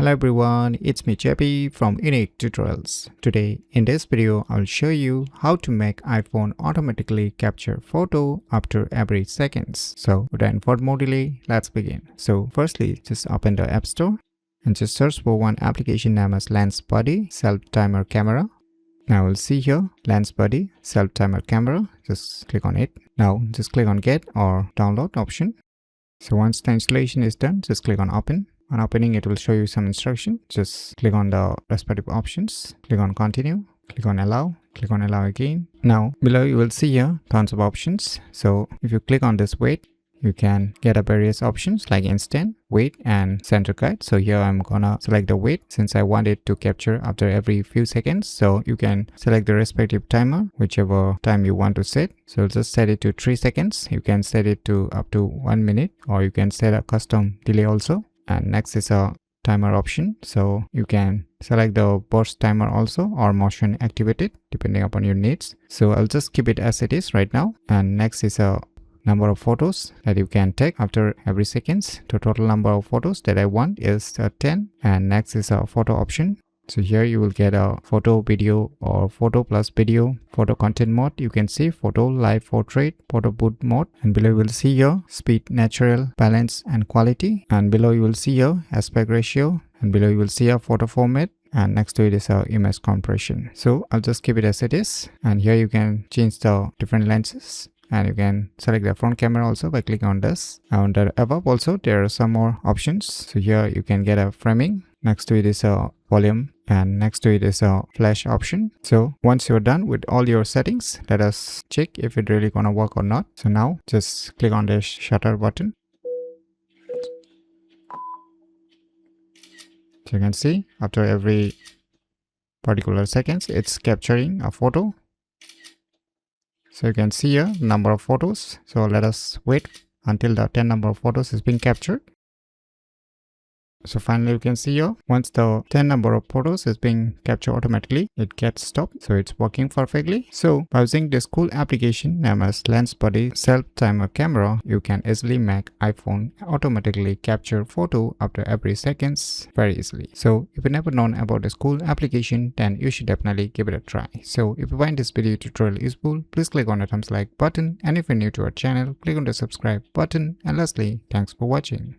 Hello everyone, it's me JP from UniqueTutorials. Today in this video I'll show you how to make iPhone automatically capture photo after every seconds. So without further more delay, let's begin. So firstly, just open the App Store and just search for one application named as Lens Buddy Self Timer Camera. Now we'll see here Lens Buddy Self Timer Camera. Just click on it. Now just click on Get or Download option. So once the installation is done, just click on Open. On opening, it will show you some instruction. Just click on the respective options. Click on Continue. Click on Allow. Click on Allow again. Now below you will see here tons of options. So if you click on this Wait, you can get a various options like Instant, Wait, and Center Cut. So here I'm gonna select the Wait since I want it to capture after every few seconds. So you can select the respective timer, whichever time you want to set. So just set it to 3 seconds. You can set it to up to 1 minute, or you can set a custom delay also. And next is a timer option. So you can select the burst timer also or motion activated depending upon your needs. So I'll just keep it as it is right now. And next is a number of photos that you can take after every seconds. The total number of photos that I want is 10. And next is a photo option. So here you will get a photo, video, or photo plus video, photo content mode. You can see photo, live portrait, photo booth mode, and below you will see here speed, natural, balance, and quality. And below you will see here aspect ratio, and below you will see a photo format. And next to it is a image compression. So I'll just keep it as it is. And here you can change the different lenses. And you can select the front camera also by clicking on this. And above also there are some more options. So here you can get a framing. Next to it is a volume, and next to it is a flash option. So once you're done with all your settings, let us check if it really gonna work or not. So now just click on the shutter button. So you can see after every particular seconds it's capturing a photo. So you can see here number of photos. So let us wait until the 10 number of photos is being captured. So finally you can see here once the 10 number of photos is being captured automatically, it gets stopped. So it's working perfectly. So by using this cool application named as Lens Buddy Self Timer Camera, you can easily make iPhone automatically capture photo after every seconds very easily. So if you never known about this cool application, then you should definitely give it a try. So if you find this video tutorial useful, please click on the thumbs like button, and if you're new to our channel, click on the subscribe button. And lastly, thanks for watching.